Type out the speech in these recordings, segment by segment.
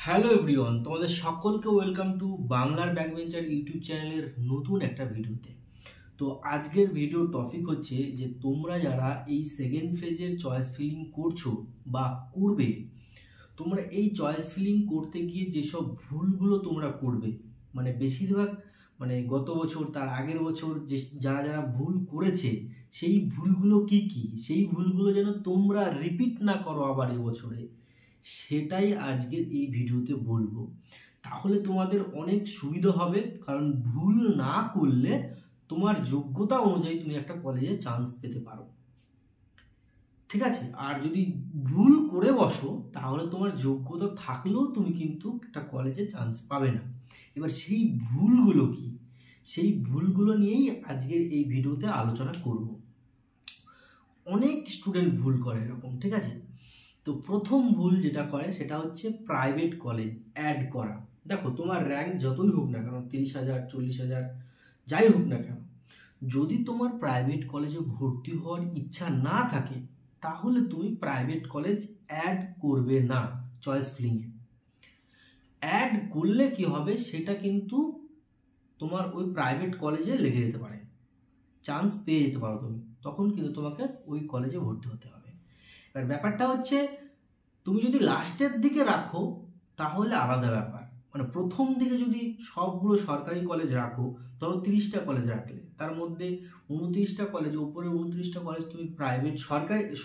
Hello everyone, তোমাদের সকলকে welcome to বাংলার ব্যাকবেঞ্চার ইউটিউব চ্যানেলের নতুন একটা ভিডিওতে। তো আজকের ভিডিও টপিক হচ্ছে যে তোমরা যারা এই সেকেন্ড ফেজের চয়েস ফিলিং করছো বা করবে, তোমরা এই চয়েস ফিলিং করতে গিয়ে যেসব ভুলগুলো তোমরা করবে, মানে বেশিরভাগ গত বছর তার আগের বছর যে যারা যারা ভুল করেছে সেই ভুলগুলো কি কি, সেই ভুলগুলো যেন তোমরা রিপিট না করো আবার এবছরে, সেটাই আজকের এই ভিডিওতে বলবো। তাহলে তোমাদের অনেক সুবিধা হবে, কারণ ভুল না করলে তোমার যোগ্যতা অনুযায়ী তুমি একটা কলেজে চান্স পেতে পারো, ঠিক আছে। আর যদি ভুল করে বসো তাহলে তোমার যোগ্যতা থাকলেও তুমি কিন্তু একটা কলেজে চান্স পাবে না। এবার সেই ভুলগুলো কি, সেই ভুলগুলো নিয়েই আজকের এই ভিডিওতে আলোচনা করব। অনেক স্টুডেন্ট ভুল করে এরকম, ঠিক আছে। তো প্রথম ভুল যেটা করে সেটা হচ্ছে প্রাইভেট কলেজ অ্যাড করা। দেখো, তোমার র্যাঙ্ক যতই হোক না কেন, 30,000 40,000 যাই হোক না কেন, যদি তোমার প্রাইভেট কলেজে ভর্তি হওয়ার ইচ্ছা না থাকে তাহলে তুমি প্রাইভেট কলেজ অ্যাড করবে না চয়েস ফিলিংয়ে। অ্যাড করলে কি হবে, সেটা কিন্তু তোমার ওই প্রাইভেট কলেজে লেগে যেতে পারে, চান্স পেয়ে যেতে পারো তুমি, তখন কিন্তু তোমাকে ওই কলেজে ভর্তি হতে হবে। এবার ব্যাপারটা হচ্ছে, তুমি যদি লাস্টের দিকে রাখো তাহলে আলাদা ব্যাপার। মানে প্রথম দিকে যদি সবগুলো সরকারি কলেজ রাখো, ধরো 30টা কলেজ রাখলে, তার মধ্যে 29টা কলেজ, উপরে 29টা কলেজ তুমি প্রাইভেট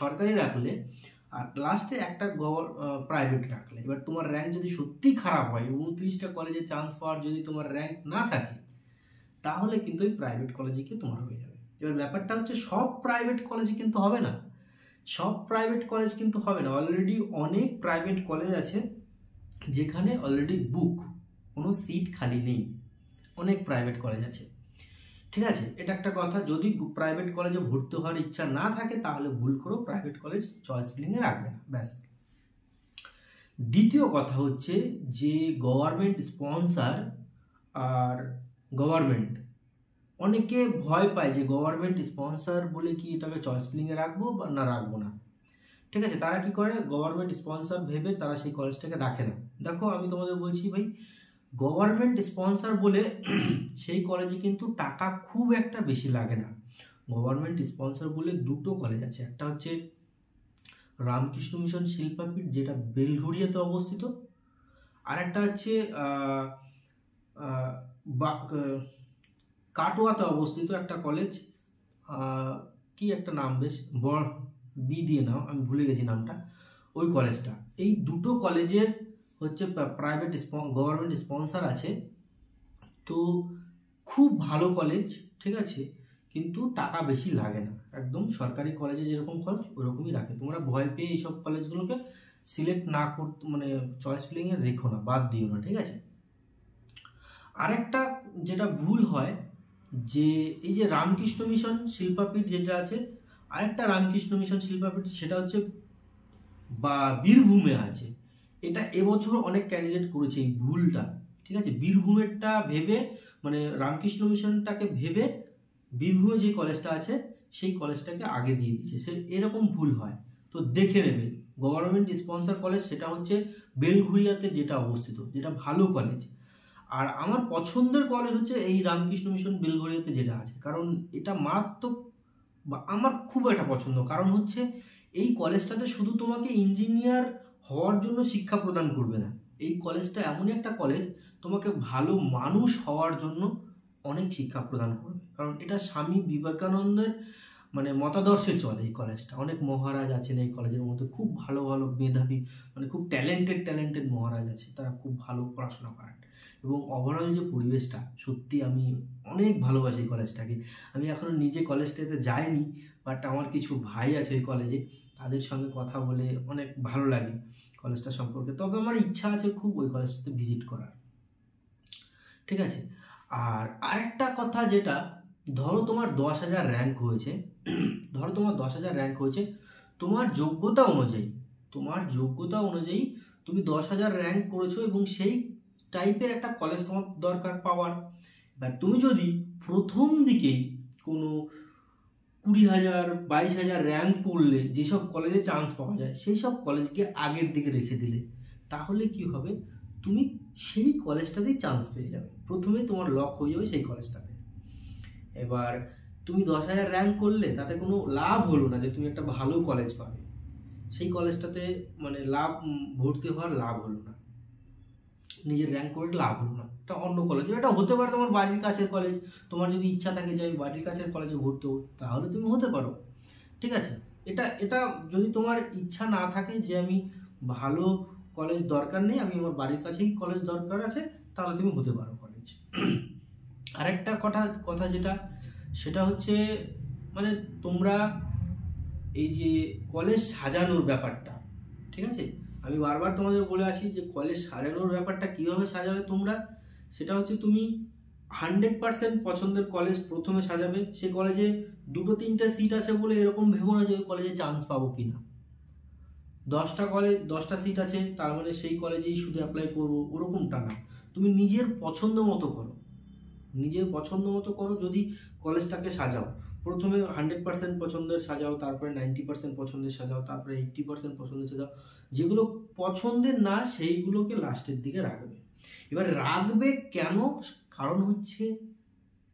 সরকারি রাখলে, আর লাস্টে একটা প্রাইভেট রাখলে। এবার তোমার র্যাঙ্ক যদি সত্যিই খারাপ হয়, 29টা কলেজে চান্স পাওয়ার যদি তোমার র্যাঙ্ক না থাকে, তাহলে কিন্তু ওই প্রাইভেট কলেজে কি তোমার হয়ে যাবে। এবার ব্যাপারটা হচ্ছে, সব প্রাইভেট কলেজে কিন্তু হবে না, সব প্রাইভেট কলেজ কিন্তু হবে না। অলরেডি অনেক প্রাইভেট কলেজ আছে যেখানে অলরেডি বুক, কোনো সিট খালি নেই, অনেক প্রাইভেট কলেজ আছে, ঠিক আছে। এটা একটা কথা। যদি প্রাইভেট কলেজে ভর্তি হওয়ার ইচ্ছা না থাকে তাহলে ভুল করো, প্রাইভেট কলেজ চয়েস ফিলিংয়ে রাখবে না, ব্যাস। দ্বিতীয় কথা হচ্ছে যে গভর্নমেন্ট স্পন্সর আর গভর্নমেন্ট, অনেকে ভয় পায় যে গভর্নমেন্ট স্পন্সর বলে কি এটাকে চয়েস ফিলিংয়ে রাখবো বা না রাখবো না, ঠিক আছে। তারা কি করে, গভর্নমেন্ট স্পন্সর ভেবে তারা সেই কলেজটাকে রাখে না। দেখো, আমি তোমাদের বলছি ভাই, গভর্নমেন্ট স্পন্সর বলে সেই কলেজে কিন্তু টাকা খুব একটা বেশি লাগে না। গভর্নমেন্ট স্পন্সর বলে দুটো কলেজ আছে, একটা হচ্ছে রামকৃষ্ণ মিশন শিল্পাপীঠ, যেটা বেলঘড়িয়াতে অবস্থিত, আর একটা হচ্ছে কাটোয়াতে অবস্থিত একটা কলেজ, কি একটা নাম, বেশ বড় বি দিয়ে নাও, আমি ভুলে গেছি নামটা, ওই কলেজটা। এই দুটো কলেজের হচ্ছে প্রাইভেট গভর্নমেন্ট স্পন্সর আছে, তো খুব ভালো কলেজ, ঠিক আছে, কিন্তু টাকা বেশি লাগে না, একদম সরকারি কলেজে যেরকম খরচ ওরকমই রাখে। তোমরা ভয় পেয়ে এইসব কলেজগুলোকে সিলেক্ট না করতে, চয়েস ফিলিংয়ে রেখো না, বাদ দিও না, ঠিক আছে। আরেকটা যেটা ভুল হয়, যে এই যে রামকৃষ্ণ মিশন শিল্পাপীঠ যেটা আছে, আরেকটা রামকৃষ্ণ মিশন শিল্পাপীঠ সেটা হচ্ছে বা বীরভূমে আছে। এটা এবছর অনেক ক্যান্ডিডেট করেছে এই ভুলটা, ঠিক আছে। বীরভূমেরটা ভেবে, রামকৃষ্ণ মিশনটাকে ভেবে বীরভূমে যে কলেজটা আছে সেই কলেজটাকে আগে দিয়ে দিচ্ছে, সে এরকম ভুল হয়। তো দেখে নেবে, গভর্নমেন্ট স্পন্সর কলেজ সেটা হচ্ছে বেলঘড়িয়াতে যেটা অবস্থিত, যেটা ভালো কলেজ। আর আমার পছন্দের কলেজ হচ্ছে এই রামকৃষ্ণ মিশন বেলঘড়িয়াতে যেটা আছে, কারণ এটা মারাত্মক, বা আমার খুব একটা পছন্দ। কারণ হচ্ছে এই কলেজটাতে শুধু তোমাকে ইঞ্জিনিয়ার হওয়ার জন্য শিক্ষা প্রদান করবে না, এই কলেজটা এমনই একটা কলেজ তোমাকে ভালো মানুষ হওয়ার জন্য অনেক শিক্ষা প্রদান করবে। কারণ এটা স্বামী বিবেকানন্দের মতাদর্শে চলে এই কলেজটা। অনেক মহারাজ আছেন এই কলেজের মধ্যে, খুব ভালো ভালো মেধাবী, খুব ট্যালেন্টেড মহারাজ আছে, তারা খুব ভালো পড়াশোনা করেন। এবং ওভারঅল যে পরিবেশটা, সত্যি আমি অনেক ভালোবাসি এই কলেজটাকে। আমি এখনও নিজে কলেজটাতে যাইনি, বাট আমার কিছু ভাই আছে এই কলেজে, তাদের সঙ্গে কথা বলে অনেক ভালো লাগে কলেজটা সম্পর্কে। তবে আমার ইচ্ছা আছে খুব ওই কলেজটাতে ভিজিট করার, ঠিক আছে। আর আরেকটা কথা যেটা, ধরো তোমার 10,000 র্যাঙ্ক হয়েছে, ধরো তোমার 10,000 র্যাঙ্ক হয়েছে, তোমার যোগ্যতা অনুযায়ী তুমি 10,000 র্যাঙ্ক করেছো এবং সেই টাইপের একটা কলেজ তোমার দরকার পাওয়ার। বা তুমি যদি প্রথম দিকেই কোনো 20,000 22,000 র্যাঙ্ক করলে যেসব কলেজে চান্স পাওয়া যায় সেই সব কলেজকে আগের দিকে রেখে দিলে, তাহলে কি হবে, তুমি সেই কলেজটাতেই চান্স পেয়ে যাবে, প্রথমে তোমার লক হয়ে যাবে সেই কলেজটাতে। এবার তুমি 10,000 র্যাঙ্ক করলে তাতে কোনো লাভ হলো না যে তুমি একটা ভালো কলেজ পাবে, সেই কলেজটাতে মানে ভর্তি হওয়ার লাভ হলো না, নিজের র্যাঙ্ক করে লাভ হলো না, এটা অন্য কলেজ, এটা হতে পারে তোমার বাড়ির কাছের কলেজ, তোমার যদি ইচ্ছা থাকে যে আমি বাড়ির কাছের কলেজে ভর্তি হবো তাহলে তুমি হতে পারো, ঠিক আছে। এটা এটা যদি তোমার ইচ্ছা না থাকে যে আমি ভালো কলেজ দরকার নেই, আমি আমার বাড়ির কাছেই কলেজ দরকার আছে, তাহলে তুমি হতে পারো কলেজ। আরেকটা কথা যেটা সেটা হচ্ছে মানে তোমরা এই যে কলেজ সাজানোর ব্যাপারটা, ঠিক আছে, আমি বারবার তোমাদের বলে আসি যে কলেজ সাজানোর ব্যাপারটা কীভাবে সাজাবে তোমরা, সেটা হচ্ছে তুমি 100% পছন্দের কলেজ প্রথমে সাজাবে। সে কলেজে 2-3টে সিট আছে বলে এরকম ভেবো না যে ওই কলেজে চান্স পাবো কিনা, 10টা সিট আছে তার মানে সেই কলেজেই শুধু অ্যাপ্লাই করবো ওরকমটা না, তুমি নিজের পছন্দ মতো করো, নিজের পছন্দ মতো করো। যদি কলেজটাকে সাজাও, প্রথমে 100% পছন্দের সাজাও, তারপরে 90% পছন্দের সাজাও, তারপরে 80% পছন্দের সাজাও, যেগুলো পছন্দের না সেইগুলোকে লাস্টের দিকে রাখবে। এবার রাখবে কেন, কারণ হচ্ছে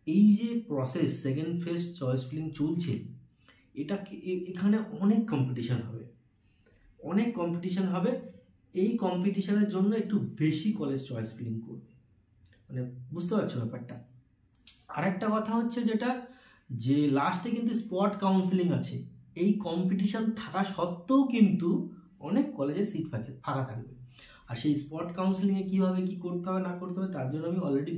এই যে process second phase choice filling চলছে, এখানে অনেক কম্পিটিশন হবে, এই কম্পিটিশনের জন্য একটু বেশি কলেজ চয়েস ফিলিং করবে, মানে বুঝতে পারছো ব্যাপারটা। আরেকটা কথা হচ্ছে যেটা যে লাস্টে কিন্তু স্পট কাউন্সিলিং আছে, এই কম্পিটিশন থাকা সত্ত্বেও কিন্তু অনেক কলেজে সিট ফাঁকা থাকবে, আর সেই স্পট কাউন্সিলিংয়ে কীভাবে কী করতে হবে না করতে হবে তার জন্য আমি অলরেডি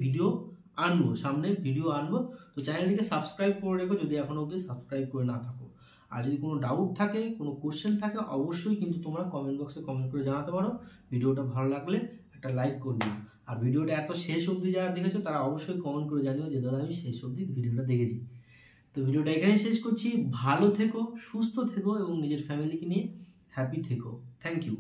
সামনে ভিডিও আনবো, তো চ্যানেলটিকে সাবস্ক্রাইব করে রেখো যদি এখনও অবধি সাবস্ক্রাইব করে না থাকো। আর যদি কোনো ডাউট থাকে, কোনো কোশ্চেন থাকে, অবশ্যই কিন্তু তোমরা কমেন্ট বক্সে কমেন্ট করে জানাতে পারো। ভিডিওটা ভালো লাগলে একটা লাইক করে দিও, আর ভিডিওটা এত শেষ অবধি যারা দেখেছো তারা অবশ্যই কমেন্ট করে জানিও যে দাদা আমি শেষ অবধি ভিডিওটা দেখেছি। তো ভিডিওটা এখানেই শেষ করছি, ভালো থেকো, সুস্থ থেকো এবং নিজের ফ্যামিলিকে নিয়ে হ্যাপি থেকো। Thank you.